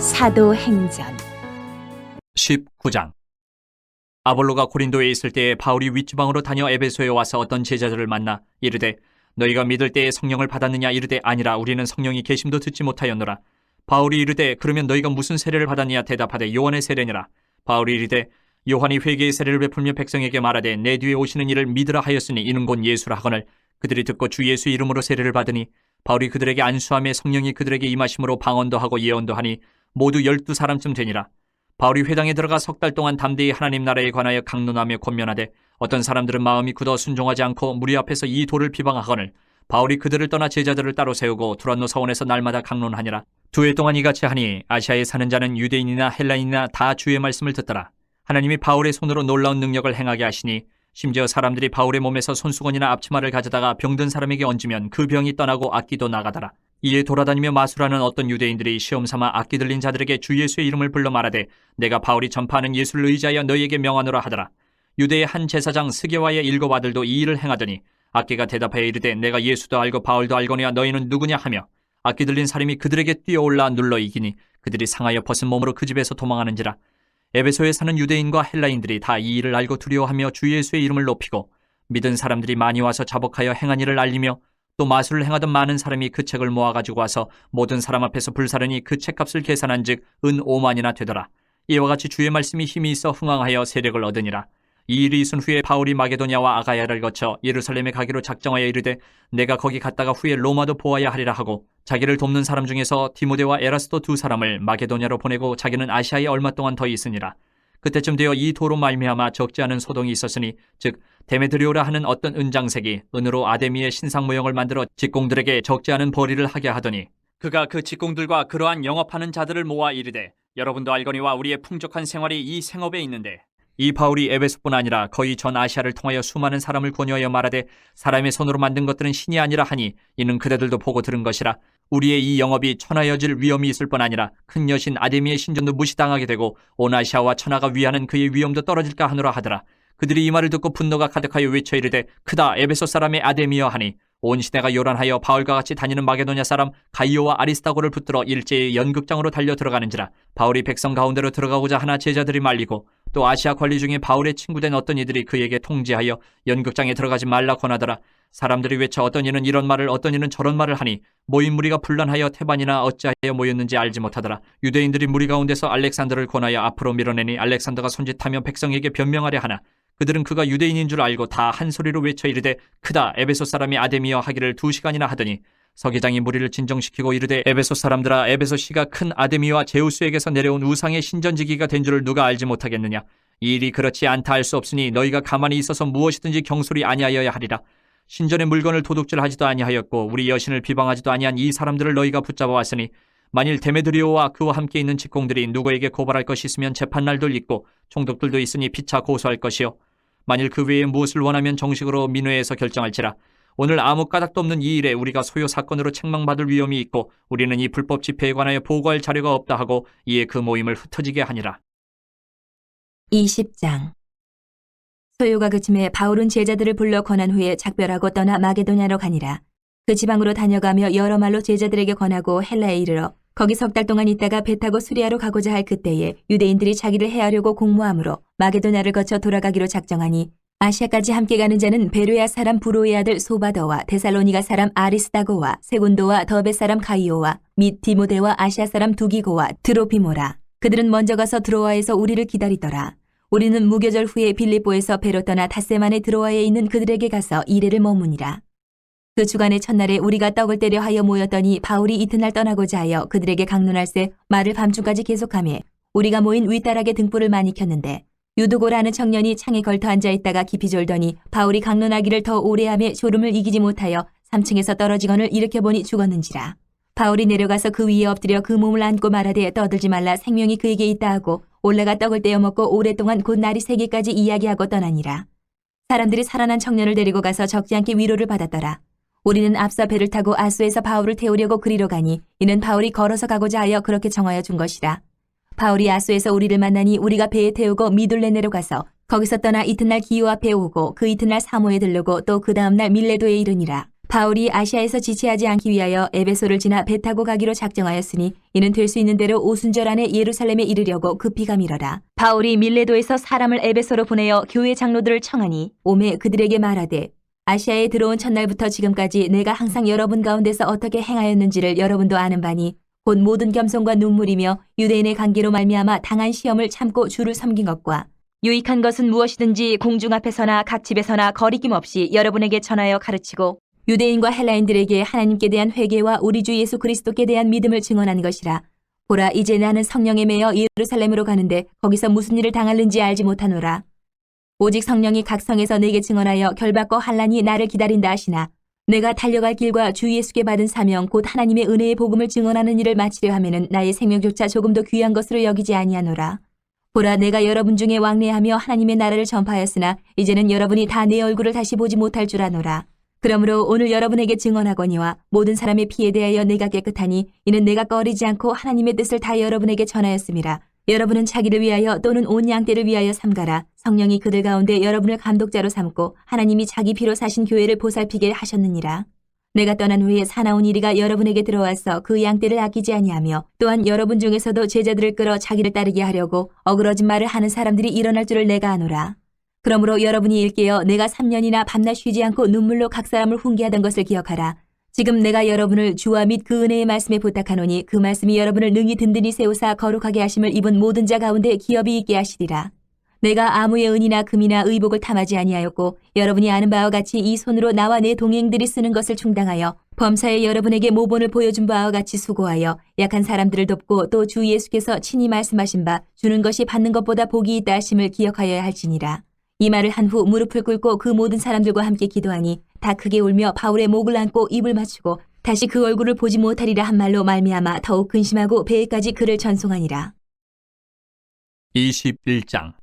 사도행전 19장. 아볼로가 고린도에 있을 때에 바울이 윗지방으로 다녀 에베소에 와서 어떤 제자들을 만나 이르되 너희가 믿을 때에 성령을 받았느냐 이르되 아니라 우리는 성령이 계심도 듣지 못하였노라. 바울이 이르되 그러면 너희가 무슨 세례를 받았느냐 대답하되 요한의 세례니라. 바울이 이르되 요한이 회개의 세례를 베풀며 백성에게 말하되 내 뒤에 오시는 이를 믿으라 하였으니 이는 곧 예수라 하거늘 그들이 듣고 주 예수 이름으로 세례를 받으니 바울이 그들에게 안수하며 성령이 그들에게 임하심으로 방언도 하고 예언도 하니 모두 12사람쯤 되니라. 바울이 회당에 들어가 석 달 동안 담대히 하나님 나라에 관하여 강론하며 권면하되 어떤 사람들은 마음이 굳어 순종하지 않고 무리 앞에서 이 도를 비방하거늘 바울이 그들을 떠나 제자들을 따로 세우고 두란노 서원에서 날마다 강론하니라. 2해 동안 이같이 하니 아시아에 사는 자는 유대인이나 헬라인이나 다 주의 말씀을 듣더라. 하나님이 바울의 손으로 놀라운 능력을 행하게 하시니 심지어 사람들이 바울의 몸에서 손수건이나 앞치마를 가져다가 병든 사람에게 얹으면 그 병이 떠나고 악기도 나가더라. 이에 돌아다니며 마술하는 어떤 유대인들이 시험삼아 악기 들린 자들에게 주 예수의 이름을 불러 말하되 내가 바울이 전파하는 예수를 의지하여 너희에게 명하노라 하더라. 유대의 한 제사장 스게와의 7 아들도 이 일을 행하더니 악기가 대답하여 이르되 내가 예수도 알고 바울도 알거니와 너희는 누구냐 하며 악기 들린 사람이 그들에게 뛰어올라 눌러 이기니 그들이 상하여 벗은 몸으로 그 집에서 도망하는지라. 에베소에 사는 유대인과 헬라인들이 다 이 일을 알고 두려워하며 주 예수의 이름을 높이고 믿은 사람들이 많이 와서 자복하여 행한 일을 알리며 또 마술을 행하던 많은 사람이 그 책을 모아가지고 와서 모든 사람 앞에서 불사르니 그 책값을 계산한 즉 은 5만이나 되더라. 이와 같이 주의 말씀이 힘이 있어 흥왕하여 세력을 얻으니라. 이 일이 있은 후에 바울이 마게도냐와 아가야를 거쳐 예루살렘에 가기로 작정하여 이르되 내가 거기 갔다가 후에 로마도 보아야 하리라 하고 자기를 돕는 사람 중에서 디모데와 에라스도 2 사람을 마게도냐로 보내고 자기는 아시아에 얼마 동안 더 있으니라. 그때쯤 되어 이 도로 말미암아 적지 않은 소동이 있었으니 즉 데메드리오라 하는 어떤 은장색이 은으로 아데미의 신상 모형을 만들어 직공들에게 적지 않은 벌이를 하게 하더니 그가 그 직공들과 그러한 영업하는 자들을 모아 이르되 여러분도 알거니와 우리의 풍족한 생활이 이 생업에 있는데 이 바울이 에베소뿐 아니라 거의 전 아시아를 통하여 수많은 사람을 권유하여 말하되 사람의 손으로 만든 것들은 신이 아니라 하니 이는 그대들도 보고 들은 것이라. 우리의 이 영업이 천하여질 위험이 있을 뿐 아니라 큰 여신 아데미의 신전도 무시당하게 되고 온 아시아와 천하가 위하는 그의 위엄도 떨어질까 하노라 하더라. 그들이 이 말을 듣고 분노가 가득하여 외쳐 이르되 크다 에베소 사람의 아데미여 하니 온 시내가 요란하여 바울과 같이 다니는 마게도냐 사람 가이오와 아리스다고를 붙들어 일제히 연극장으로 달려 들어가는지라. 바울이 백성 가운데로 들어가고자 하나 제자들이 말리고 또 아시아 관리 중에 바울의 친구된 어떤 이들이 그에게 통지하여 연극장에 들어가지 말라 권하더라. 사람들이 외쳐 어떤 이는 이런 말을 어떤 이는 저런 말을 하니 모인 무리가 분란하여 태반이나 어찌하여 모였는지 알지 못하더라. 유대인들이 무리 가운데서 알렉산더를 권하여 앞으로 밀어내니 알렉산더가 손짓하며 백성에게 변명하려 하나 그들은 그가 유대인인 줄 알고 다 한 소리로 외쳐 이르되 크다 에베소 사람이 아데미여 하기를 2시간이나 하더니 서기장이 무리를 진정시키고 이르되 에베소 사람들아 에베소 시가 큰 아데미와 제우스에게서 내려온 우상의 신전지기가 된 줄을 누가 알지 못하겠느냐. 이 일이 그렇지 않다 할 수 없으니 너희가 가만히 있어서 무엇이든지 경솔히 아니하여야 하리라. 신전의 물건을 도둑질하지도 아니하였고 우리 여신을 비방하지도 아니한 이 사람들을 너희가 붙잡아 왔으니 만일 데메드리오와 그와 함께 있는 직공들이 누구에게 고발할 것이 있으면 재판날도 있고 총독들도 있으니 피차 고소할 것이요 만일 그 외에 무엇을 원하면 정식으로 민회에서 결정할지라. 오늘 아무 까닭도 없는 이 일에 우리가 소요 사건으로 책망받을 위험이 있고 우리는 이 불법 집회에 관하여 보고할 자료가 없다 하고 이에 그 모임을 흩어지게 하니라. 20장 소요가 그침에 바울은 제자들을 불러 권한 후에 작별하고 떠나 마게도냐로 가니라. 그 지방으로 다녀가며 여러 말로 제자들에게 권하고 헬라에 이르러 거기 석 달 동안 있다가 배 타고 수리아로 가고자 할 그때에 유대인들이 자기를 해하려고 공모함으로 마게도냐를 거쳐 돌아가기로 작정하니 아시아까지 함께 가는 자는 베르야 사람 브로의 아들 소바더와 데살로니가 사람 아리스다고와 세군도와 더베 사람 가이오와 및 디모데와 아시아 사람 두기고와 드로피모라. 그들은 먼저 가서 드로아에서 우리를 기다리더라. 우리는 무교절 후에 빌립보에서 배로 떠나 닷새만에 드로아에 있는 그들에게 가서 이레를 머무니라. 그 주간의 첫날에 우리가 떡을 때려 하여 모였더니 바울이 이튿날 떠나고자 하여 그들에게 강론할새 말을 밤중까지 계속하며 우리가 모인 윗다락에 등불을 많이 켰는데 유두고라는 청년이 창에 걸터 앉아있다가 깊이 졸더니 바울이 강론하기를 더 오래하며 졸음을 이기지 못하여 3층에서 떨어지거늘 일으켜보니 죽었는지라. 바울이 내려가서 그 위에 엎드려 그 몸을 안고 말하되 떠들지 말라 생명이 그에게 있다 하고 올라가 떡을 떼어 먹고 오랫동안 곧 날이 새기까지 이야기하고 떠나니라. 사람들이 살아난 청년을 데리고 가서 적지 않게 위로를 받았더라. 우리는 앞서 배를 타고 아소에서 바울을 태우려고 그리로 가니 이는 바울이 걸어서 가고자 하여 그렇게 정하여 준 것이라. 바울이 아소에서 우리를 만나니 우리가 배에 태우고 미둘레네로 가서 거기서 떠나 이튿날 기요 앞에 오고 그 이튿날 사모에 들르고 또 그 다음날 밀레도에 이르니라. 바울이 아시아에서 지체하지 않기 위하여 에베소를 지나 배 타고 가기로 작정하였으니 이는 될 수 있는 대로 오순절 안에 예루살렘에 이르려고 급히 가미러라. 바울이 밀레도에서 사람을 에베소로 보내어 교회 장로들을 청하니 오매 그들에게 말하되 아시아에 들어온 첫날부터 지금까지 내가 항상 여러분 가운데서 어떻게 행하였는지를 여러분도 아는 바니 곧 모든 겸손과 눈물이며 유대인의 관계로 말미암아 당한 시험을 참고 주를 섬긴 것과 유익한 것은 무엇이든지 공중 앞에서나 각 집에서나 거리낌 없이 여러분에게 전하여 가르치고 유대인과 헬라인들에게 하나님께 대한 회개와 우리 주 예수 그리스도께 대한 믿음을 증언한 것이라. 보라, 이제 나는 성령에 매여 예루살렘으로 가는데 거기서 무슨 일을 당할는지 알지 못하노라. 오직 성령이 각 성에서 내게 증언하여 결박과 환난이 나를 기다린다 하시나 내가 달려갈 길과 주 예수께 받은 사명 곧 하나님의 은혜의 복음을 증언하는 일을 마치려 하면은 나의 생명조차 조금도 귀한 것으로 여기지 아니하노라. 보라, 내가 여러분 중에 왕래하며 하나님의 나라를 전파하였으나 이제는 여러분이 다 내 얼굴을 다시 보지 못할 줄 아노라. 그러므로 오늘 여러분에게 증언하거니와 모든 사람의 피에 대하여 내가 깨끗하니 이는 내가 꺼리지 않고 하나님의 뜻을 다 여러분에게 전하였음이라. 여러분은 자기를 위하여 또는 온 양떼를 위하여 삼가라. 성령이 그들 가운데 여러분을 감독자로 삼고 하나님이 자기 피로 사신 교회를 보살피게 하셨느니라. 내가 떠난 후에 사나운 이리가 여러분에게 들어와서 그 양떼를 아끼지 아니하며 또한 여러분 중에서도 제자들을 끌어 자기를 따르게 하려고 어그러진 말을 하는 사람들이 일어날 줄을 내가 아노라. 그러므로 여러분이 일깨어 내가 3년이나 밤낮 쉬지 않고 눈물로 각 사람을 훈계하던 것을 기억하라. 지금 내가 여러분을 주와 및 그 은혜의 말씀에 부탁하노니 그 말씀이 여러분을 능히 든든히 세우사 거룩하게 하심을 입은 모든 자 가운데 기업이 있게 하시리라. 내가 아무의 은이나 금이나 의복을 탐하지 아니하였고 여러분이 아는 바와 같이 이 손으로 나와 내 동행들이 쓰는 것을 충당하여 범사에 여러분에게 모본을 보여준 바와 같이 수고하여 약한 사람들을 돕고 또 주 예수께서 친히 말씀하신 바 주는 것이 받는 것보다 복이 있다 하심을 기억하여야 할지니라. 이 말을 한 후 무릎을 꿇고 그 모든 사람들과 함께 기도하니 다 크게 울며 바울의 목을 안고 입을 맞추고 다시 그 얼굴을 보지 못하리라 한 말로 말미암아 더욱 근심하고 배에까지 그를 전송하니라. 21장.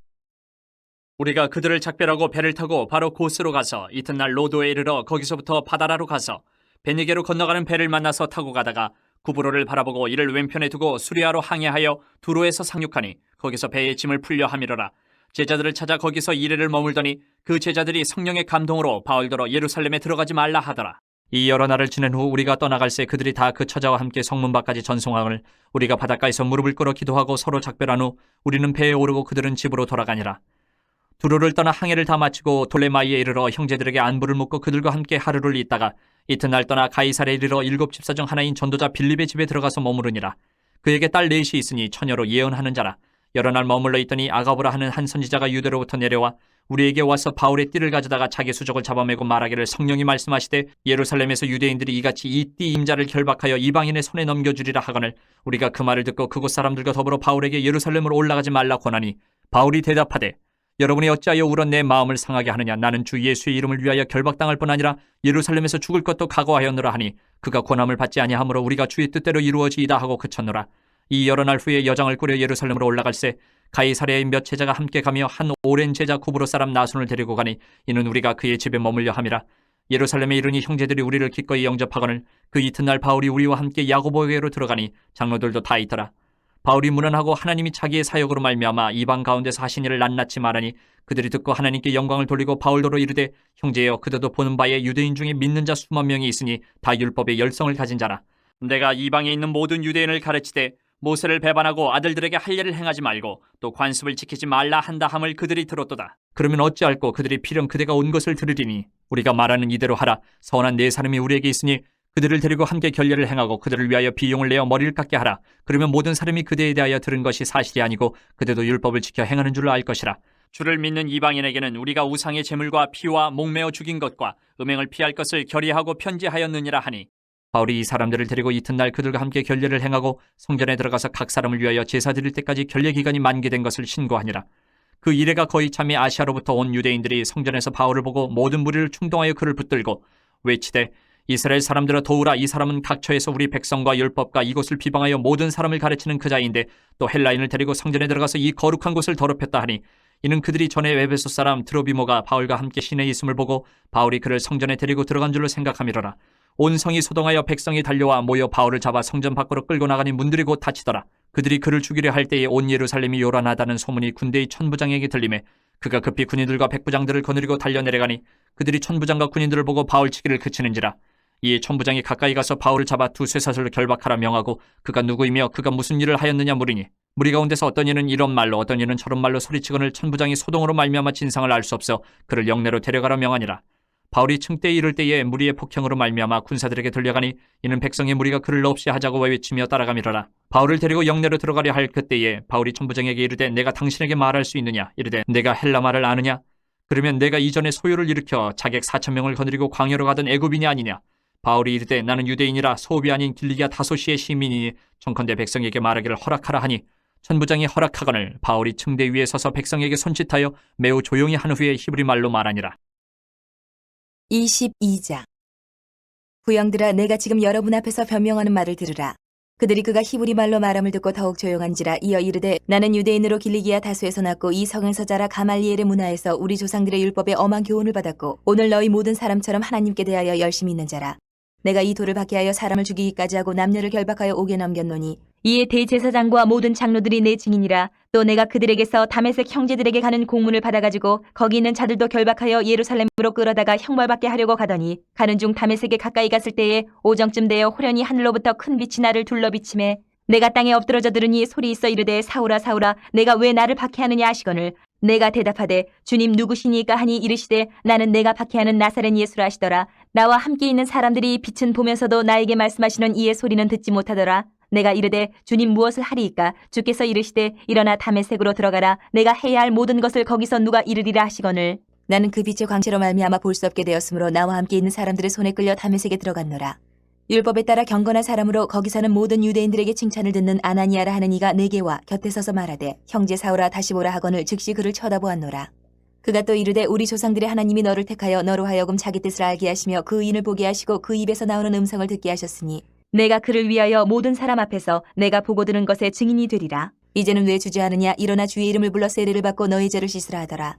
우리가 그들을 작별하고 배를 타고 바로 고스로 가서 이튿날 로도에 이르러 거기서부터 바다라로 가서 베니게로 건너가는 배를 만나서 타고 가다가 구브로를 바라보고 이를 왼편에 두고 수리아로 항해하여 두로에서 상륙하니 거기서 배의 짐을 풀려 함이러라. 제자들을 찾아 거기서 이래를 머물더니 그 제자들이 성령의 감동으로 바울더러 예루살렘에 들어가지 말라 하더라. 이 여러 날을 지낸 후 우리가 떠나갈새 그들이 다 그 처자와 함께 성문 밖까지 전송함을 우리가 바닷가에서 무릎을 꿇어 기도하고 서로 작별한 후 우리는 배에 오르고 그들은 집으로 돌아가니라. 두로를 떠나 항해를 다 마치고 돌레마이에 이르러 형제들에게 안부를 묻고 그들과 함께 하루를 있다가 이튿날 떠나 가이사레에 이르러 7 집사 중 하나인 전도자 빌립의 집에 들어가서 머무르니라. 그에게 딸 넷이 있으니 처녀로 예언하는 자라. 여러 날 머물러 있더니 아가보라 하는 한 선지자가 유대로부터 내려와 우리에게 와서 바울의 띠를 가져다가 자기 수족을 잡아매고 말하기를 성령이 말씀하시되 예루살렘에서 유대인들이 이같이 이 띠 임자를 결박하여 이방인의 손에 넘겨주리라 하거늘 우리가 그 말을 듣고 그곳 사람들과 더불어 바울에게 예루살렘으로 올라가지 말라 권하니 바울이 대답하되 여러분이 어찌하여 울어 내 마음을 상하게 하느냐. 나는 주 예수의 이름을 위하여 결박당할 뿐 아니라 예루살렘에서 죽을 것도 각오하였노라 하니 그가 권함을 받지 아니하므로 우리가 주의 뜻대로 이루어지이다 하고 그쳤노라. 이 여러 날 후에 여장을 꾸려 예루살렘으로 올라갈새 가이사랴의 몇 제자가 함께 가며 한 오랜 제자 구브로 사람 나손을 데리고 가니 이는 우리가 그의 집에 머물려 함이라. 예루살렘에 이르니 형제들이 우리를 기꺼이 영접하거늘 그 이튿날 바울이 우리와 함께 야고보에게로 들어가니 장로들도 다 있더라. 바울이 문안하고 하나님이 자기의 사역으로 말미암아 이방 가운데서 하신 일을 낱낱이 말하니 그들이 듣고 하나님께 영광을 돌리고 바울더러 이르되 형제여 그들도 보는 바에 유대인 중에 믿는 자 수만 명이 있으니 다 율법의 열성을 가진 자라. 내가 이방에 있는 모든 유대인을 가르치되 모세를 배반하고 아들들에게 할 일을 행하지 말고 또 관습을 지키지 말라 한다 함을 그들이 들었도다. 그러면 어찌할꼬 그들이 필연 그대가 온 것을 들으리니 우리가 말하는 이대로 하라. 선한 네 사람이 우리에게 있으니 그들을 데리고 함께 결례를 행하고 그들을 위하여 비용을 내어 머리를 깎게 하라. 그러면 모든 사람이 그대에 대하여 들은 것이 사실이 아니고 그대도 율법을 지켜 행하는 줄로 알 것이라. 주를 믿는 이방인에게는 우리가 우상의 제물과 피와 목매어 죽인 것과 음행을 피할 것을 결의하고 편지하였느니라 하니 바울이 이 사람들을 데리고 이튿날 그들과 함께 결례를 행하고 성전에 들어가서 각 사람을 위하여 제사 드릴 때까지 결례 기간이 만기된 것을 신고하니라. 그 이래가 거의 참이 아시아로부터 온 유대인들이 성전에서 바울을 보고 모든 무리를 충동하여 그를 붙들고 외치되 이스라엘 사람들아 도우라. 이 사람은 각처에서 우리 백성과 율법과 이곳을 비방하여 모든 사람을 가르치는 그 자인데 또 헬라인을 데리고 성전에 들어가서 이 거룩한 곳을 더럽혔다 하니 이는 그들이 전에 에베소 사람 드로비모가 바울과 함께 시내에 있음을 보고 바울이 그를 성전에 데리고 들어간 줄로 생각함이로라. 온 성이 소동하여 백성이 달려와 모여 바울을 잡아 성전 밖으로 끌고 나가니 문들이 곧 닫히더라. 그들이 그를 죽이려 할 때에 온 예루살렘이 요란하다는 소문이 군대의 천부장에게 들리매 그가 급히 군인들과 백부장들을 거느리고 달려내려가니 그들이 천부장과 군인들을 보고 바울 치기를 그치는지라. 이에 천부장이 가까이 가서 바울을 잡아 두세 사슬로 결박하라 명하고 그가 누구이며 그가 무슨 일을 하였느냐 물으니 무리 가운데서 어떤 이는 이런 말로 어떤 이는 저런 말로 소리치거늘 천부장이 소동으로 말미암아 진상을 알 수 없어 그를 영내로 데려가라 명하니라. 바울이 층대에 이를 때에 무리의 폭행으로 말미암아 군사들에게 들려가니 이는 백성의 무리가 그를 없이 하자고 외치며 따라가미러라. 바울을 데리고 영내로 들어가려 할 그때에 바울이 천부장에게 이르되 내가 당신에게 말할 수 있느냐 이르되 내가 헬라 말을 아느냐 그러면 내가 이전에 소요를 일으켜 자객 4,000명을 거느리고 광야로 가던 애굽인이 아니냐. 바울이 이르되 나는 유대인이라 소읍이 아닌 길리기아 다소시의 시민이니 청컨대 백성에게 말하기를 허락하라 하니 천부장이 허락하거늘 바울이 층대 위에 서서 백성에게 손짓하여 매우 조용히 한 후에 히브리 말로 말하니라. 22장. 부영들아, 내가 지금 여러분 앞에서 변명하는 말을 들으라. 그들이 그가 히브리 말로 말함을 듣고 더욱 조용한지라. 이어 이르되 나는 유대인으로 길리기아 다소에서 났고 이 성에서 자라 가말리엘의 문화에서 우리 조상들의 율법에 엄한 교훈을 받았고 오늘 너희 모든 사람처럼 하나님께 대하여 열심히 있는 자라. 내가 이 돌을 받게 하여 사람을 죽이기까지 하고 남녀를 결박하여 옥에 넘겼노니 이에 대제사장과 모든 장로들이 내 증인이라. 또 내가 그들에게서 다메섹 형제들에게 가는 공문을 받아가지고 거기 있는 자들도 결박하여 예루살렘으로 끌어다가 형벌받게 하려고 가더니 가는 중 다메섹에 가까이 갔을 때에 오정쯤 되어 호련히 하늘로부터 큰 빛이 나를 둘러비치매 내가 땅에 엎드러져 들으니 소리 있어 이르되 사울아 사울아 내가 왜 나를 박해하느냐 하시거늘 내가 대답하되 주님 누구시니까 하니 이르시되 나는 내가 박해하는 나사렛 예수라 하시더라. 나와 함께 있는 사람들이 빛은 보면서도 나에게 말씀하시는 이의 소리는 듣지 못하더라. 내가 이르되 주님 무엇을 하리이까 주께서 이르시되 일어나 다메섹으로 들어가라. 내가 해야 할 모든 것을 거기서 누가 이르리라 하시거늘 나는 그 빛의 광채로 말미암아 볼 수 없게 되었으므로 나와 함께 있는 사람들의 손에 끌려 다메섹에 들어갔노라. 율법에 따라 경건한 사람으로 거기 사는 모든 유대인들에게 칭찬을 듣는 아나니아라 하는 이가 내게 와 곁에 서서 말하되 형제 사울아 다시 보라 하거늘 즉시 그를 쳐다보았노라. 그가 또 이르되 우리 조상들의 하나님이 너를 택하여 너로 하여금 자기 뜻을 알게 하시며 그 의인을 보게 하시고 그 입에서 나오는 음성을 듣게 하셨으니 내가 그를 위하여 모든 사람 앞에서 내가 보고 들은 것의 증인이 되리라. 이제는 왜 주저하느냐. 일어나 주의 이름을 불러 세례를 받고 너희 죄를 씻으라 하더라.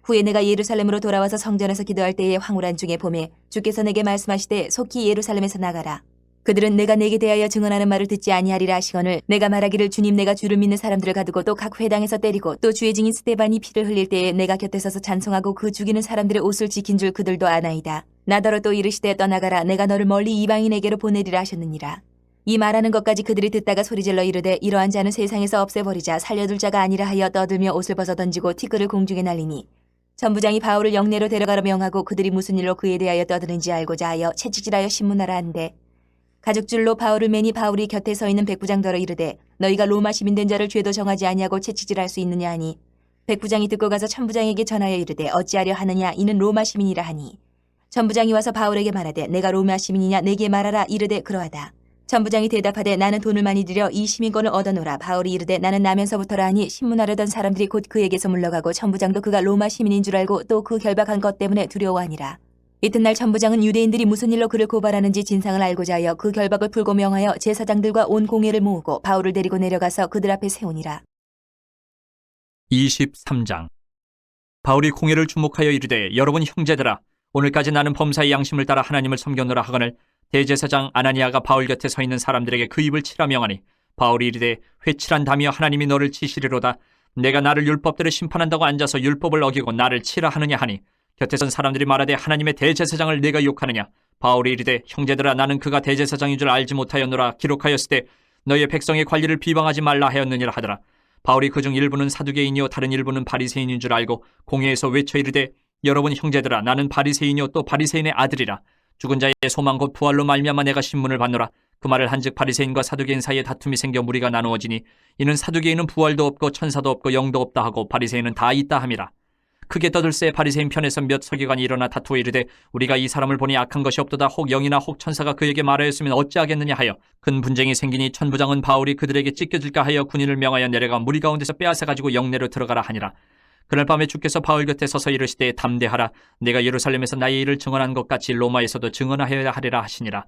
후에 내가 예루살렘으로 돌아와서 성전에서 기도할 때에 황홀한 중에 봄에 주께서 내게 말씀하시되 속히 예루살렘에서 나가라. 그들은 내가 내게 대하여 증언하는 말을 듣지 아니하리라 하시거늘 내가 말하기를 주님 내가 주를 믿는 사람들을 가두고 또 각 회당에서 때리고 또 주의 증인 스데반이 피를 흘릴 때에 내가 곁에 서서 찬송하고 그 죽이는 사람들의 옷을 지킨 줄 그들도 아나이다. 나더러 또 이르시되 떠나가라. 내가 너를 멀리 이방인에게로 보내리라 하셨느니라. 이 말하는 것까지 그들이 듣다가 소리질러 이르되 이러한 자는 세상에서 없애버리자. 살려둘 자가 아니라 하여 떠들며 옷을 벗어 던지고 티끌을 공중에 날리니 천부장이 바울을 영내로 데려가라 명하고 그들이 무슨 일로 그에 대하여 떠드는지 알고자 하여 채찍질하여 신문하라 한데 가죽줄로 바울을 매니 바울이 곁에 서 있는 백부장더러 이르되 너희가 로마 시민 된 자를 죄도 정하지 아니하고 채찍질할 수 있느냐 하니 백부장이 듣고 가서 천부장에게 전하여 이르되 어찌하려 하느냐 이는 로마 시민이라 하니 천부장이 와서 바울에게 말하되 내가 로마 시민이냐 내게 말하라. 이르되 그러하다. 천부장이 대답하되 나는 돈을 많이 들여 이 시민권을 얻어노라. 바울이 이르되 나는 나면서부터라 하니 신문하려던 사람들이 곧 그에게서 물러가고 천부장도 그가 로마 시민인 줄 알고 또 그 결박한 것 때문에 두려워하니라. 이튿날 천부장은 유대인들이 무슨 일로 그를 고발하는지 진상을 알고자 하여 그 결박을 풀고 명하여 제사장들과 온 공회를 모으고 바울을 데리고 내려가서 그들 앞에 세우니라. 23장. 바울이 공회를 주목하여 이르되 여러분 형제들아 오늘까지 나는 범사의 양심을 따라 하나님을 섬겼노라 하거늘 대제사장 아나니아가 바울 곁에 서 있는 사람들에게 그 입을 치라 명하니 바울이 이르되 회칠한 담이여 하나님이 너를 치시리로다. 내가 나를 율법대로 심판한다고 앉아서 율법을 어기고 나를 치라 하느냐 하니 곁에 선 사람들이 말하되 하나님의 대제사장을 내가 욕하느냐. 바울이 이르되 형제들아 나는 그가 대제사장인 줄 알지 못하였노라. 기록하였을 때 너희의 백성의 관리를 비방하지 말라 하였느니라 하더라. 바울이 그중 일부는 사두개인이요 다른 일부는 바리새인인 줄 알고 공회에서 외쳐 이르되 여러분 형제들아 나는 바리새인이요 또 바리새인의 아들이라. 죽은 자의 소망 곧 부활로 말미암아 내가 신문을 받노라. 그 말을 한즉 바리새인과 사두개인 사이에 다툼이 생겨 무리가 나누어지니 이는 사두개인은 부활도 없고 천사도 없고 영도 없다 하고 바리새인은 다 있다 함이라. 크게 떠들새 바리새인 편에서 몇 서기관이 일어나 다투어 이르되 우리가 이 사람을 보니 악한 것이 없도다. 혹 영이나 혹 천사가 그에게 말하였으면 어찌하겠느냐 하여 큰 분쟁이 생기니 천부장은 바울이 그들에게 찢겨질까 하여 군인을 명하여 내려가 무리 가운데서 빼앗아 가지고 영내로 들어가라 하니라. 그날 밤에 주께서 바울 곁에 서서 이르시되 담대하라. 내가 예루살렘에서 나의 일을 증언한 것 같이 로마에서도 증언하여야 하리라 하시니라.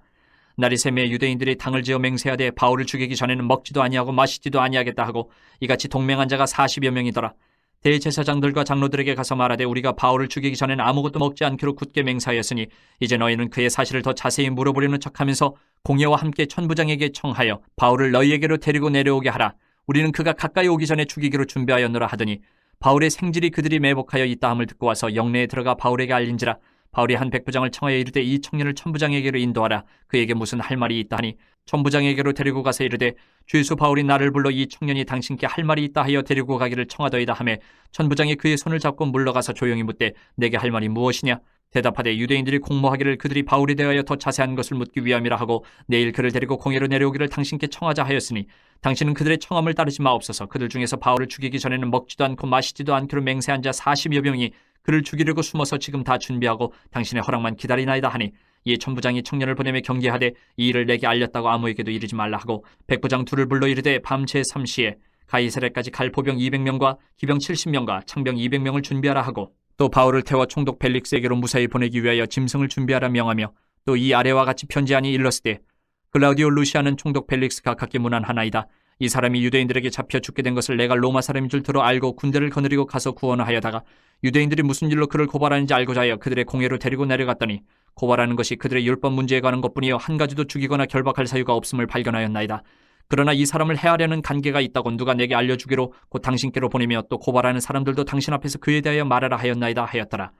날이 새매 유대인들이 당을 지어 맹세하되 바울을 죽이기 전에는 먹지도 아니하고 마시지도 아니하겠다 하고 이같이 동맹한 자가 40여 명이더라. 대제사장들과 장로들에게 가서 말하되 우리가 바울을 죽이기 전에는 아무것도 먹지 않기로 굳게 맹세하였으니 이제 너희는 그의 사실을 더 자세히 물어보려는 척하면서 공회와 함께 천부장에게 청하여 바울을 너희에게로 데리고 내려오게 하라. 우리는 그가 가까이 오기 전에 죽이기로 준비하였노라 하더니 바울의 생질이 그들이 매복하여 있다 함을 듣고 와서 영내에 들어가 바울에게 알린지라. 바울이 한 백부장을 청하여 이르되 이 청년을 천부장에게로 인도하라. 그에게 무슨 할 말이 있다 하니 천부장에게로 데리고 가서 이르되 주 예수 바울이 나를 불러 이 청년이 당신께 할 말이 있다 하여 데리고 가기를 청하더이다 하매 천부장이 그의 손을 잡고 물러가서 조용히 묻되 내게 할 말이 무엇이냐. 대답하되 유대인들이 공모하기를 그들이 바울에 대하여 더 자세한 것을 묻기 위함이라 하고 내일 그를 데리고 공회로 내려오기를 당신께 청하자 하였으니 당신은 그들의 청함을 따르지 마옵소서. 그들 중에서 바울을 죽이기 전에는 먹지도 않고 마시지도 않기로 맹세한 자 40여 명이 그를 죽이려고 숨어서 지금 다 준비하고 당신의 허락만 기다리나이다 하니 이에 천부장이 청년을 보내며 경계하되 이 일을 내게 알렸다고 아무에게도 이르지 말라 하고 백부장 둘을 불러 이르되 밤 제3시에 가이사랴까지 갈 포병 200명과 기병 70명과 창병 200명을 준비하라 하고 또 바울을 태워 총독 벨릭스에게로 무사히 보내기 위하여 짐승을 준비하라 명하며 또 이 아래와 같이 편지하니 일렀으되 글라우디오 루시아는 총독 벨릭스가 각기 문안하나이다. 이 사람이 유대인들에게 잡혀 죽게 된 것을 내가 로마 사람인 줄 들어 알고 군대를 거느리고 가서 구원을 하여다가 유대인들이 무슨 일로 그를 고발하는지 알고자 하여 그들의 공회로 데리고 내려갔더니 고발하는 것이 그들의 율법 문제에 관한 것뿐이요 한 가지도 죽이거나 결박할 사유가 없음을 발견하였나이다. 그러나 이 사람을 해하려는 관계가 있다고 누가 내게 알려주기로 곧 당신께로 보내며 또 고발하는 사람들도 당신 앞에서 그에 대하여 말하라 하였나이다 하였더라.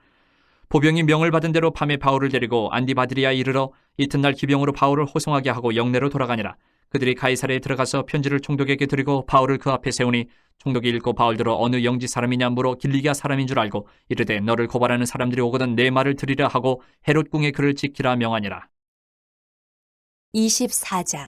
보병이 명을 받은 대로 밤에 바울을 데리고 안디바드리아에 이르러 이튿날 기병으로 바울을 호송하게 하고 영내로 돌아가니라. 그들이 가이사랴에 들어가서 편지를 총독에게 드리고 바울을 그 앞에 세우니 총독이 읽고 바울들어 어느 영지 사람이냐 물어 길리기아 사람인 줄 알고 이르되 너를 고발하는 사람들이 오거든 내 말을 들으라 하고 헤롯 궁에 그를 지키라 명하니라. 24장.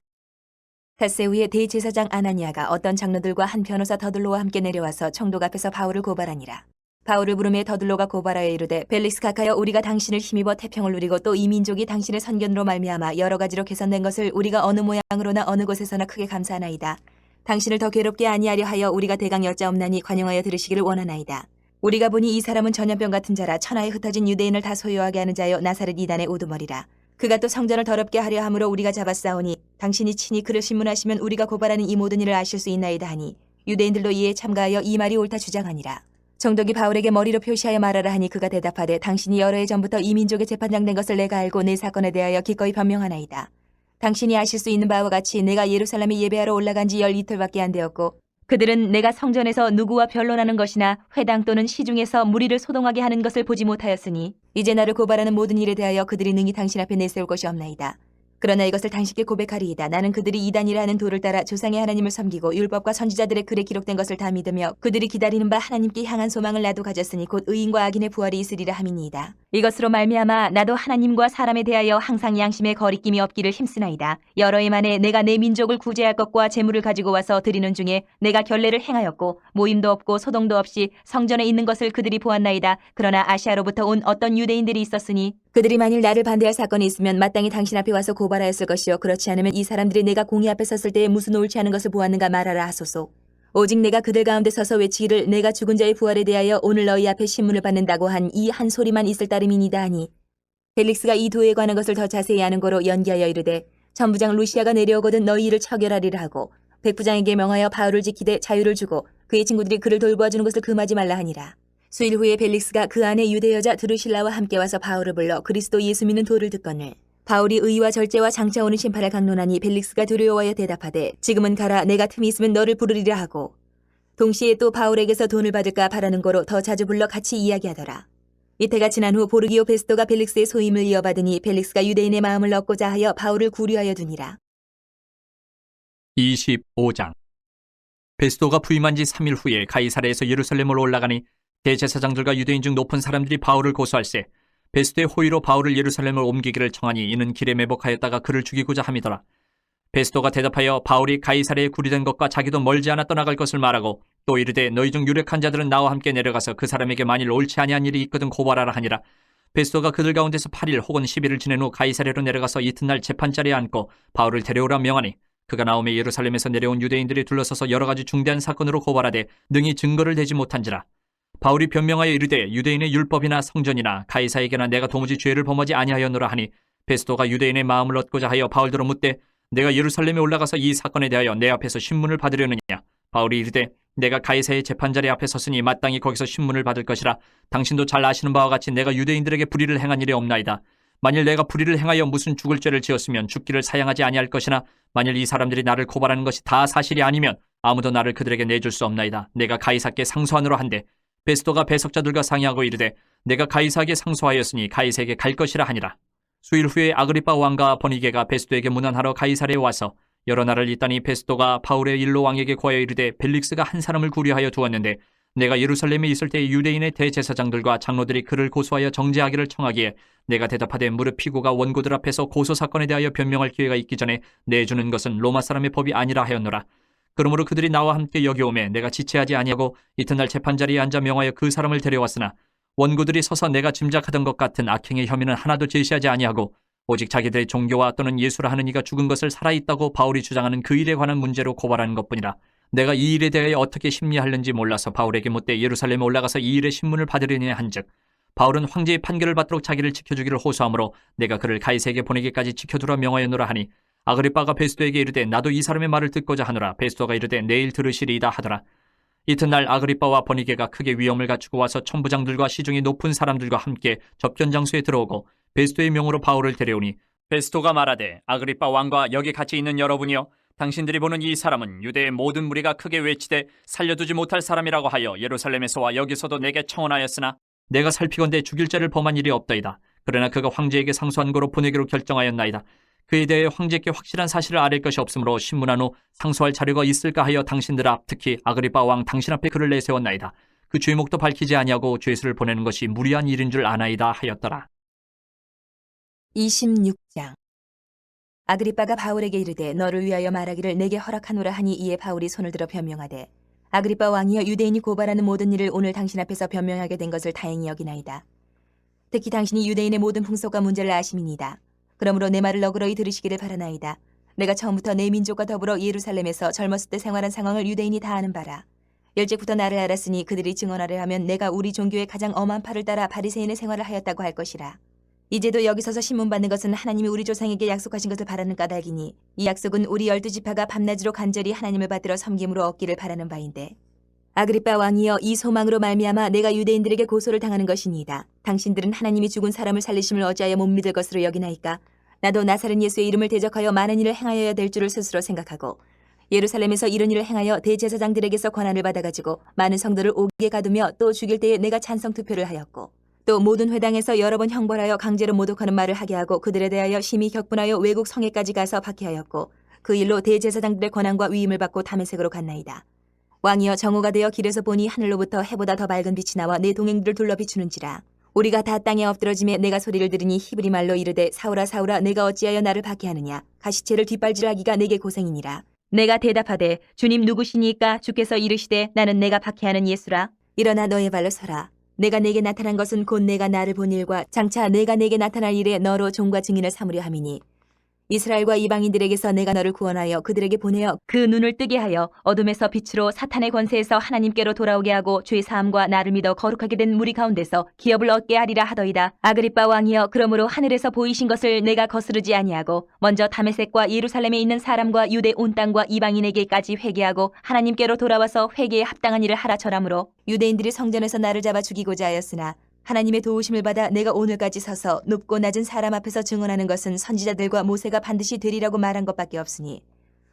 닷새 후에 대제사장 아나니아가 어떤 장로들과 한 변호사 더들로와 함께 내려와서 총독 앞에서 바울을 고발하니라. 바울을 부르매 더들로가 고발하여 이르되 벨릭스 각하여 우리가 당신을 힘입어 태평을 누리고 또 이 민족이 당신의 선견으로 말미암아 여러 가지로 개선된 것을 우리가 어느 모양으로나 어느 곳에서나 크게 감사하나이다. 당신을 더 괴롭게 아니하려 하여 우리가 대강 여짜옵나니 관용하여 들으시기를 원하나이다. 우리가 보니 이 사람은 전염병 같은 자라 천하에 흩어진 유대인을 다 소유하게 하는 자여 나사렛 이단의 우두머리라. 그가 또 성전을 더럽게 하려 함으로 우리가 잡았사오니 당신이 친히 그를 신문하시면 우리가 고발하는 이 모든 일을 아실 수 있나이다 하니 유대인들도 이에 참가하여 이 말이 옳다 주장하니라. 총독이 바울에게 머리로 표시하여 말하라 하니 그가 대답하되 당신이 여러 해 전부터 이 민족의 재판장 된 것을 내가 알고 내 사건에 대하여 기꺼이 변명하나이다. 당신이 아실 수 있는 바와 같이 내가 예루살렘에 예배하러 올라간 지 12틀밖에 안 되었고 그들은 내가 성전에서 누구와 변론하는 것이나 회당 또는 시중에서 무리를 소동하게 하는 것을 보지 못하였으니 이제 나를 고발하는 모든 일에 대하여 그들이 능히 당신 앞에 내세울 것이 없나이다. 그러나 이것을 당신께 고백하리이다. 나는 그들이 이단이라 하는 도를 따라 조상의 하나님을 섬기고 율법과 선지자들의 글에 기록된 것을 다 믿으며 그들이 기다리는 바 하나님께 향한 소망을 나도 가졌으니 곧 의인과 악인의 부활이 있으리라 함이니이다. 이것으로 말미암아 나도 하나님과 사람에 대하여 항상 양심에 거리낌이 없기를 힘쓰나이다. 여러 해 만에 내가 내 민족을 구제할 것과 재물을 가지고 와서 드리는 중에 내가 결례를 행하였고 모임도 없고 소동도 없이 성전에 있는 것을 그들이 보았나이다. 그러나 아시아로부터 온 어떤 유대인들이 있었으니 그들이 만일 나를 반대할 사건이 있으면 마땅히 당신 앞에 와서 고발하였을 것이요 그렇지 않으면 이 사람들이 내가 공의 앞에 섰을 때에 무슨 옳지 않은 것을 보았는가 말하라 하소서. 오직 내가 그들 가운데 서서 외치기를 내가 죽은 자의 부활에 대하여 오늘 너희 앞에 신문을 받는다고 한 이 한 소리만 있을 따름이니이다 하니 벨릭스가 이 도에 관한 것을 더 자세히 아는 거로 연기하여 이르되 천부장 루시아가 내려오거든 너희 일을 처결하리라 하고 백부장에게 명하여 바울을 지키되 자유를 주고 그의 친구들이 그를 돌보아주는 것을 금하지 말라 하니라. 수일 후에 벨릭스가 그 안에 유대 여자 드루실라와 함께 와서 바울을 불러 그리스도 예수 믿는 도를 듣거늘 바울이 의와 절제와 장차 오는 심판을 강론하니 벨릭스가 두려워하여 대답하되 지금은 가라 내가 틈이 있으면 너를 부르리라 하고 동시에 또 바울에게서 돈을 받을까 바라는 거로 더 자주 불러 같이 이야기하더라. 이때가 지난 후 보르기오 베스토가 벨릭스의 소임을 이어받으니 벨릭스가 유대인의 마음을 얻고자 하여 바울을 구류하여 두니라. 25장. 베스토가 부임한 지 3일 후에 가이사랴에서 예루살렘으로 올라가니 대제사장들과 유대인 중 높은 사람들이 바울을 고소할세 베스토의 호의로 바울을 예루살렘을 옮기기를 청하니 이는 길에 매복하였다가 그를 죽이고자 함이더라. 베스토가 대답하여 바울이 가이사랴에 구리된 것과 자기도 멀지 않아 떠나갈 것을 말하고 또 이르되 너희 중 유력한 자들은 나와 함께 내려가서 그 사람에게 만일 옳지 아니한 일이 있거든 고발하라 하니라. 베스토가 그들 가운데서 8일 혹은 10일을 지낸 후 가이사랴로 내려가서 이튿날 재판자리에 앉고 바울을 데려오라 명하니 그가 나오매 예루살렘에서 내려온 유대인들이 둘러서서 여러 가지 중대한 사건으로 고발하되 능히 증거를 대지 못한지라. 바울이 변명하여 이르되 유대인의 율법이나 성전이나 가이사에게나 내가 도무지 죄를 범하지 아니하였노라 하니 베스토가 유대인의 마음을 얻고자 하여 바울더러 묻되 내가 예루살렘에 올라가서 이 사건에 대하여 내 앞에서 신문을 받으려느냐. 바울이 이르되 내가 가이사의 재판자리 앞에 섰으니 마땅히 거기서 신문을 받을 것이라. 당신도 잘 아시는 바와 같이 내가 유대인들에게 불의를 행한 일이 없나이다. 만일 내가 불의를 행하여 무슨 죽을 죄를 지었으면 죽기를 사양하지 아니할 것이나 만일 이 사람들이 나를 고발하는 것이 다 사실이 아니면 아무도 나를 그들에게 내줄 수 없나이다. 내가 가이사께 상소하노라 한데 베스토가 배석자들과 상의하고 이르되 내가 가이사에게 상소하였으니 가이사에게 갈 것이라 하니라. 수일 후에 아그리빠 왕과 버니게가 베스도에게 문안하러 가이사랴에 와서 여러 날을 있다니 베스도가 바울의 일로 왕에게 고하여 이르되 벨릭스가 한 사람을 구려하여 두었는데 내가 예루살렘에 있을 때 유대인의 대제사장들과 장로들이 그를 고소하여 정죄하기를 청하기에 내가 대답하되 무릇 피고가 원고들 앞에서 고소 사건에 대하여 변명할 기회가 있기 전에 내주는 것은 로마 사람의 법이 아니라 하였노라. 그러므로 그들이 나와 함께 여기 오매 내가 지체하지 아니하고 이튿날 재판자리에 앉아 명하여 그 사람을 데려왔으나 원고들이 서서 내가 짐작하던 것 같은 악행의 혐의는 하나도 제시하지 아니하고 오직 자기들의 종교와 또는 예수라 하는 이가 죽은 것을 살아있다고 바울이 주장하는 그 일에 관한 문제로 고발하는 것뿐이라. 내가 이 일에 대하여 어떻게 심리하려는지 몰라서 바울에게 묻되 예루살렘에 올라가서 이 일의 신문을 받으려니 한즉 바울은 황제의 판결을 받도록 자기를 지켜주기를 호소하므로 내가 그를 가이사에게 보내기까지 지켜두라 명하였노라 하니 아그리빠가 베스도에게 이르되 나도 이 사람의 말을 듣고자 하노라. 베스도가 이르되 내일 들으시리이다 하더라. 이튿날 아그리빠와 버니게가 크게 위엄을 갖추고 와서 천부장들과 시중이 높은 사람들과 함께 접견 장소에 들어오고 베스도의 명으로 바울을 데려오니 베스도가 말하되 아그리빠 왕과 여기 같이 있는 여러분이여 당신들이 보는 이 사람은 유대의 모든 무리가 크게 외치되 살려두지 못할 사람이라고 하여 예루살렘에서와 여기서도 내게 청언하였으나 내가 살피건대 죽일 죄를 범한 일이 없다이다. 그러나 그가 황제에게 상소한 거로 보내기로 결정하였나이다. 그에 대해 황제께 확실한 사실을 아릴 것이 없으므로 신문한 후 상소할 자료가 있을까 하여 당신들 앞 특히 아그리빠 왕 당신 앞에 그를 내세웠나이다. 그 죄목도 밝히지 아니하고 죄수를 보내는 것이 무리한 일인 줄 아나이다 하였더라. 26장. 아그리빠가 바울에게 이르되 너를 위하여 말하기를 내게 허락하노라 하니 이에 바울이 손을 들어 변명하되 아그리빠 왕이여 유대인이 고발하는 모든 일을 오늘 당신 앞에서 변명하게 된 것을 다행히 여기나이다. 특히 당신이 유대인의 모든 풍속과 문제를 아심이니이다. 그러므로 내 말을 너그러이 들으시기를 바라나이다. 내가 처음부터 내 민족과 더불어 예루살렘에서 젊었을 때 생활한 상황을 유대인이 다 아는 바라. 일찍부터 나를 알았으니 그들이 증언하려 하면 내가 우리 종교의 가장 엄한 팔을 따라 바리새인의 생활을 하였다고 할 것이라. 이제도 여기 서서 신문받는 것은 하나님이 우리 조상에게 약속하신 것을 바라는 까닭이니 이 약속은 우리 12지파가 밤낮으로 간절히 하나님을 받들어 섬김으로 얻기를 바라는 바인데 아그리빠 왕이여 이 소망으로 말미암아 내가 유대인들에게 고소를 당하는 것이니이다. 당신들은 하나님이 죽은 사람을 살리심을 어찌하여 못 믿을 것으로 여기나이까? 나도 나사렛 예수의 이름을 대적하여 많은 일을 행하여야 될 줄을 스스로 생각하고 예루살렘에서 이런 일을 행하여 대제사장들에게서 권한을 받아가지고 많은 성도를 옥에 가두며 또 죽일 때에 내가 찬성 투표를 하였고 또 모든 회당에서 여러 번 형벌하여 강제로 모독하는 말을 하게 하고 그들에 대하여 심히 격분하여 외국 성에까지 가서 박해하였고 그 일로 대제사장들의 권한과 위임을 받고 다메섹으로 갔나이다. 왕이여 정오가 되어 길에서 보니 하늘로부터 해보다 더 밝은 빛이 나와 내 동행들을 둘러 비추는지라. 우리가 다 땅에 엎드러짐에 내가 소리를 들으니 히브리 말로 이르되 사울아 사울아 내가 어찌하여 나를 박해하느냐. 가시체를 뒷발질하기가 내게 고생이니라. 내가 대답하되 주님 누구시니까? 주께서 이르시되 나는 내가 박해하는 예수라. 일어나 너의 발로 서라. 내가 내게 나타난 것은 곧 내가 나를 본 일과 장차 내가 내게 나타날 일에 너로 종과 증인을 삼으려 함이니 이스라엘과 이방인들에게서 내가 너를 구원하여 그들에게 보내어 그 눈을 뜨게 하여 어둠에서 빛으로 사탄의 권세에서 하나님께로 돌아오게 하고 죄 사함과 나를 믿어 거룩하게 된 무리 가운데서 기업을 얻게 하리라 하더이다. 아그리빠 왕이여 그러므로 하늘에서 보이신 것을 내가 거스르지 아니하고 먼저 다메섹과 예루살렘에 있는 사람과 유대 온 땅과 이방인에게까지 회개하고 하나님께로 돌아와서 회개에 합당한 일을 하라 절하므로 유대인들이 성전에서 나를 잡아 죽이고자 하였으나 하나님의 도우심을 받아 내가 오늘까지 서서 높고 낮은 사람 앞에서 증언하는 것은 선지자들과 모세가 반드시 되리라고 말한 것밖에 없으니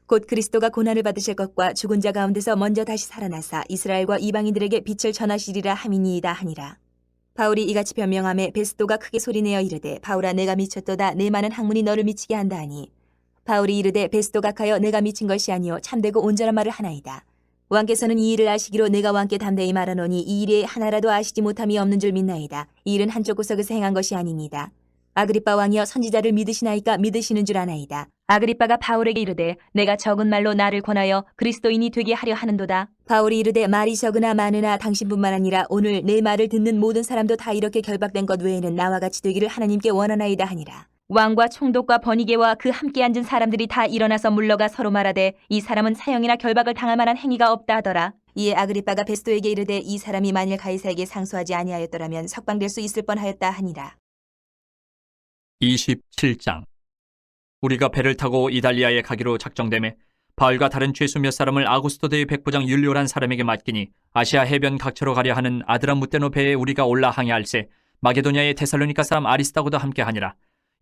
곧 그리스도가 고난을 받으실 것과 죽은 자 가운데서 먼저 다시 살아나사 이스라엘과 이방인들에게 빛을 전하시리라 함이니이다 하니라. 바울이 이같이 변명하매 베스도가 크게 소리내어 이르되 바울아 내가 미쳤도다. 내 많은 학문이 너를 미치게 한다 하니 바울이 이르되 베스도 각하여 내가 미친 것이 아니요 참되고 온전한 말을 하나이다. 왕께서는 이 일을 아시기로 내가 왕께 담대히 말하노니 이 일에 하나라도 아시지 못함이 없는 줄 믿나이다. 이 일은 한쪽 구석에서 행한 것이 아니니이다. 아그리빠 왕이여 선지자를 믿으시나이까? 믿으시는 줄 아나이다. 아그리빠가 바울에게 이르되 내가 적은 말로 나를 권하여 그리스도인이 되게 하려 하는도다. 바울이 이르되 말이 적으나 많으나 당신뿐만 아니라 오늘 내 말을 듣는 모든 사람도 다 이렇게 결박된 것 외에는 나와 같이 되기를 하나님께 원하나이다 하니라. 왕과 총독과 버니게와 그 함께 앉은 사람들이 다 일어나서 물러가 서로 말하되 이 사람은 사형이나 결박을 당할 만한 행위가 없다 하더라. 이에 아그리빠가 베스도에게 이르되 이 사람이 만일 가이사에게 상소하지 아니하였더라면 석방될 수 있을 뻔하였다 하니라. 27장. 우리가 배를 타고 이달리아에 가기로 작정되매 바울과 다른 죄수 몇 사람을 아구스토대의 백부장 율리오란 사람에게 맡기니 아시아 해변 각처로 가려 하는 아드라무테노 배에 우리가 올라 항해할세 마게도냐의 데살로니가 사람 아리스다고도 함께하니라.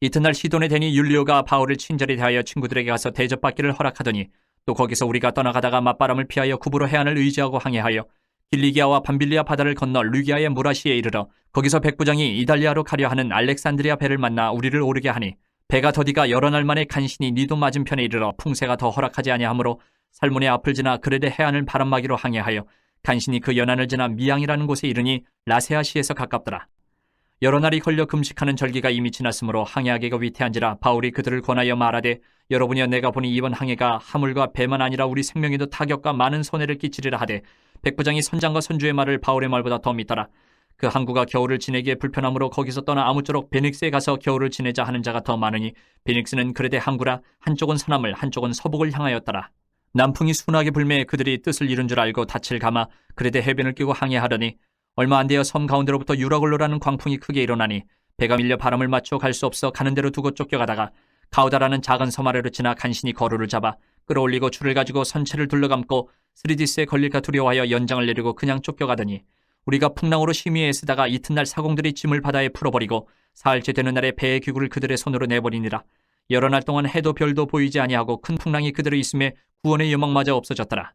이튿날 시돈에 대니 율리오가 바울을 친절히 대하여 친구들에게 가서 대접받기를 허락하더니 또 거기서 우리가 떠나가다가 맞바람을 피하여 구부로 해안을 의지하고 항해하여 길리기아와 밤빌리아 바다를 건너 르기아의 무라시에 이르러 거기서 백부장이 이달리아로 가려 하는 알렉산드리아 배를 만나 우리를 오르게 하니 배가 더디가 여러 날 만에 간신히 니도 맞은편에 이르러 풍세가 더 허락하지 아니하므로 살문의 앞을 지나 그레데 해안을 바람막이로 항해하여 간신히 그 연안을 지나 미양이라는 곳에 이르니 라세아시에서 가깝더라. 여러 날이 걸려 금식하는 절기가 이미 지났으므로 항해하기가 위태한지라 바울이 그들을 권하여 말하되 여러분이여 내가 보니 이번 항해가 하물과 배만 아니라 우리 생명에도 타격과 많은 손해를 끼치리라 하되 백부장이 선장과 선주의 말을 바울의 말보다 더 믿더라. 그 항구가 겨울을 지내기에 불편하므로 거기서 떠나 아무쪼록 베닉스에 가서 겨울을 지내자 하는 자가 더 많으니 베닉스는 그레데 항구라 한쪽은 서남을 한쪽은 서북을 향하였더라. 남풍이 순하게 불매 그들이 뜻을 이룬 줄 알고 닻을 감아 그레데 해변을 끼고 항해하더니 얼마 안 되어 섬 가운데로부터 유라굴로라는 광풍이 크게 일어나니 배가 밀려 바람을 맞춰 갈 수 없어 가는 대로 두고 쫓겨가다가 가우다라는 작은 섬 아래로 지나 간신히 거루를 잡아 끌어올리고 줄을 가지고 선체를 둘러감고 스리디스에 걸릴까 두려워하여 연장을 내리고 그냥 쫓겨가더니 우리가 풍랑으로 심히 애쓰다가 이튿날 사공들이 짐을 바다에 풀어버리고 사흘째 되는 날에 배의 기구를 그들의 손으로 내버리니라. 여러 날 동안 해도 별도 보이지 아니하고 큰 풍랑이 그대로 있음에 구원의 여망마저 없어졌더라.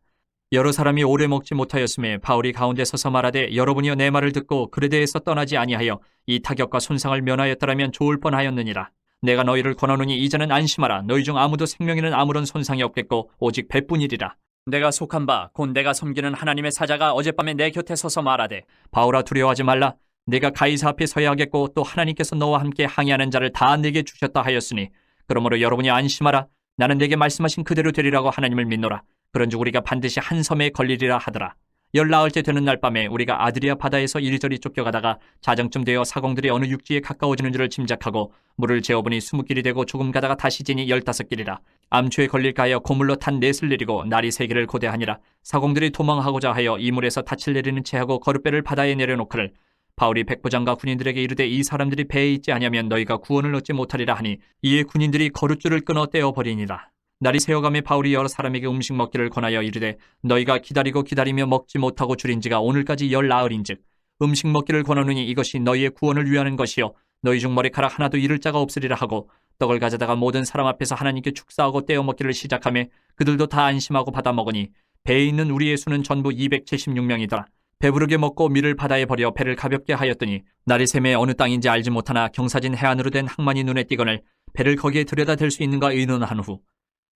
여러 사람이 오래 먹지 못하였음에 바울이 가운데 서서 말하되 여러분이여 내 말을 듣고 그레데에서 떠나지 아니하여 이 타격과 손상을 면하였더라면 좋을 뻔하였느니라. 내가 너희를 권하노니 이제는 안심하라. 너희 중 아무도 생명에는 아무런 손상이 없겠고 오직 배뿐이리라. 내가 속한 바 곧 내가 섬기는 하나님의 사자가 어젯밤에 내 곁에 서서 말하되 바울아 두려워하지 말라. 내가 가이사 앞에 서야 하겠고 또 하나님께서 너와 함께 항해하는 자를 다 내게 주셨다 하였으니 그러므로 여러분이 안심하라. 나는 내게 말씀하신 그대로 되리라고 하나님을 믿노라. 그런즉 우리가 반드시 한 섬에 걸리리라 하더라. 열 나흘째 되는 날 밤에 우리가 아드리아 바다에서 이리저리 쫓겨가다가 자정쯤 되어 사공들이 어느 육지에 가까워지는 줄을 짐작하고 물을 재어보니 20길이 되고 조금 가다가 다시 지니 15길이라. 암초에 걸릴까 하여 고물로 탄 넷을 내리고 날이 3개를 고대하니라. 사공들이 도망하고자 하여 이물에서 닻을 내리는 채하고 거룻배를 바다에 내려놓거늘 바울이 백부장과 군인들에게 이르되 이 사람들이 배에 있지 아니하면 너희가 구원을 얻지 못하리라 하니 이에 군인들이 거룻줄을 끊어 떼어버리니라. 날이 새어가며 바울이 여러 사람에게 음식 먹기를 권하여 이르되 너희가 기다리며 먹지 못하고 줄인 지가 오늘까지 10나흘인즉 음식 먹기를 권하노니 이것이 너희의 구원을 위하는 것이요 너희 중 머리카락 하나도 잃을 자가 없으리라 하고 떡을 가져다가 모든 사람 앞에서 하나님께 축사하고 떼어 먹기를 시작하며 그들도 다 안심하고 받아 먹으니 배에 있는 우리의 수는 전부 276명이더라. 배부르게 먹고 밀을 바다에 버려 배를 가볍게 하였더니 날이 새매 어느 땅인지 알지 못하나 경사진 해안으로 된 항만이 눈에 띄거늘 배를 거기에 들여다 댈 수 있는가 의논한 후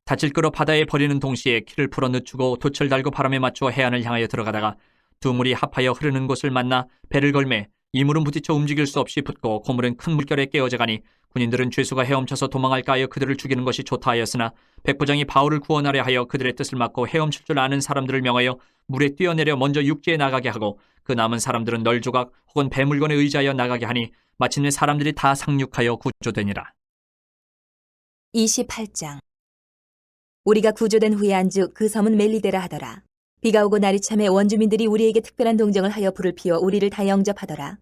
닻을 끌어 바다에 버리는 동시에 키를 풀어 늦추고 돛을 달고 바람에 맞춰 해안을 향하여 들어가다가 두 물이 합하여 흐르는 곳을 만나 배를 걸매 이 물은 부딪혀 움직일 수 없이 붙고 고물은 큰 물결에 깨어져가니 군인들은 죄수가 헤엄쳐서 도망할까 하여 그들을 죽이는 것이 좋다 하였으나 백부장이 바울을 구원하려 하여 그들의 뜻을 막고 헤엄칠 줄 아는 사람들을 명하여 물에 뛰어내려 먼저 육지에 나가게 하고 그 남은 사람들은 널조각 혹은 배물건에 의지하여 나가게 하니 마침내 사람들이 다 상륙하여 구조되니라. 28장. 우리가 구조된 후에 안주 그 섬은 멜리데라 하더라. 비가 오고 날이 참에 원주민들이 우리에게 특별한 동정을 하여 불을 피워 우리를 다 영접하더라.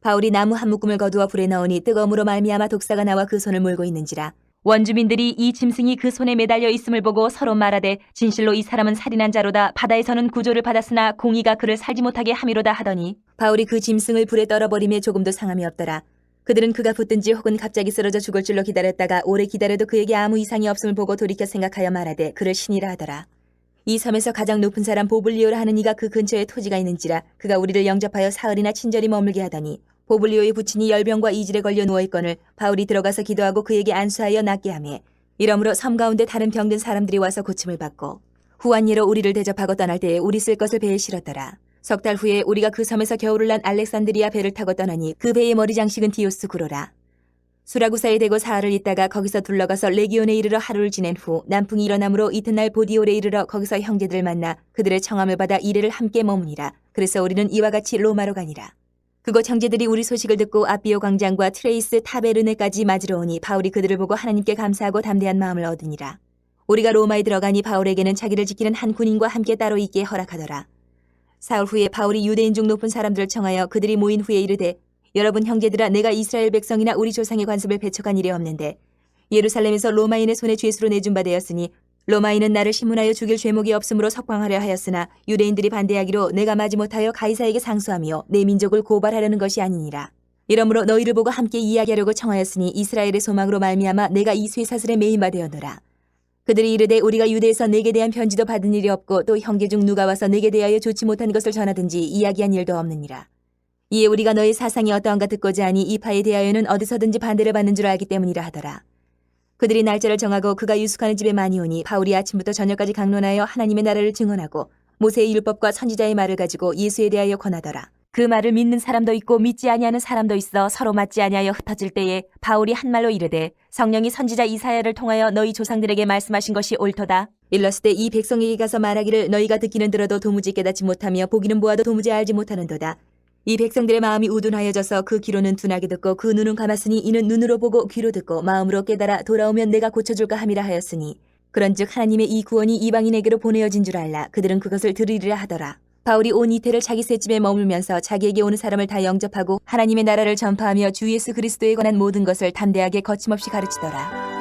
바울이 나무 한 묶음을 거두어 불에 넣으니 뜨거움으로 말미암아 독사가 나와 그 손을 물고 있는지라. 원주민들이 이 짐승이 그 손에 매달려 있음을 보고 서로 말하되 진실로 이 사람은 살인한 자로다. 바다에서는 구조를 받았으나 공의가 그를 살지 못하게 함이로다 하더니 바울이 그 짐승을 불에 떨어버리며 조금도 상함이 없더라. 그들은 그가 붙든지 혹은 갑자기 쓰러져 죽을 줄로 기다렸다가 오래 기다려도 그에게 아무 이상이 없음을 보고 돌이켜 생각하여 말하되 그를 신이라 하더라. 이 섬에서 가장 높은 사람 보블리오라 하는 이가 그 근처에 토지가 있는지라 그가 우리를 영접하여 사흘이나 친절히 머물게 하더니 보블리오의 부친이 열병과 이질에 걸려 누워있거늘 바울이 들어가서 기도하고 그에게 안수하여 낫게 하며 이러므로 섬 가운데 다른 병든 사람들이 와서 고침을 받고 후한 예로 우리를 대접하고 떠날 때에 우리 쓸 것을 배에 실었더라. 석 달 후에 우리가 그 섬에서 겨울을 난 알렉산드리아 배를 타고 떠나니 그 배의 머리 장식은 디오스 구로라. 수라구사에 대고 사흘을 있다가 거기서 둘러가서 레기온에 이르러 하루를 지낸 후 남풍이 일어나므로 이튿날 보디올에 이르러 거기서 형제들을 만나 그들의 청함을 받아 이래를 함께 머무니라. 그래서 우리는 이와 같이 로마로 가니라. 그곳 형제들이 우리 소식을 듣고 아비오 광장과 트레이스 타베르네까지 맞으러 오니 바울이 그들을 보고 하나님께 감사하고 담대한 마음을 얻으니라. 우리가 로마에 들어가니 바울에게는 자기를 지키는 한 군인과 함께 따로 있게 허락하더라. 사흘 후에 바울이 유대인 중 높은 사람들을 청하여 그들이 모인 후에 이르되 여러분 형제들아 내가 이스라엘 백성이나 우리 조상의 관습을 배척한 일이 없는데 예루살렘에서 로마인의 손에 죄수로 내준 바 되었으니 로마인은 나를 신문하여 죽일 죄목이 없으므로 석방하려 하였으나 유대인들이 반대하기로 내가 마지못하여 가이사에게 상수하며 내 민족을 고발하려는 것이 아니니라. 이러므로 너희를 보고 함께 이야기하려고 청하였으니 이스라엘의 소망으로 말미암아 내가 이 쇠사슬에 매인 바 되었노라. 그들이 이르되 우리가 유대에서 내게 대한 편지도 받은 일이 없고 또 형제 중 누가 와서 내게 대하여 좋지 못한 것을 전하든지 이야기한 일도 없느니라. 이에 우리가 너희 사상이 어떠한가 듣고자 하니 이 파에 대하여는 어디서든지 반대를 받는 줄 알기 때문이라 하더라. 그들이 날짜를 정하고 그가 유숙하는 집에 많이 오니 바울이 아침부터 저녁까지 강론하여 하나님의 나라를 증언하고 모세의 율법과 선지자의 말을 가지고 예수에 대하여 권하더라. 그 말을 믿는 사람도 있고 믿지 아니하는 사람도 있어 서로 맞지 아니하여 흩어질 때에 바울이 한 말로 이르되 성령이 선지자 이사야를 통하여 너희 조상들에게 말씀하신 것이 옳도다. 일렀을 때 이 백성에게 가서 말하기를 너희가 듣기는 들어도 도무지 깨닫지 못하며 보기는 보아도 도무지 알지 못하는도다. 이 백성들의 마음이 우둔하여져서 그 귀로는 둔하게 듣고 그 눈은 감았으니 이는 눈으로 보고 귀로 듣고 마음으로 깨달아 돌아오면 내가 고쳐줄까 함이라 하였으니 그런즉 하나님의 이 구원이 이방인에게로 보내어진 줄 알라. 그들은 그것을 들으리라 하더라. 바울이 온 이태를 자기 셋집에 머물면서 자기에게 오는 사람을 다 영접하고 하나님의 나라를 전파하며 주 예수 그리스도에 관한 모든 것을 담대하게 거침없이 가르치더라.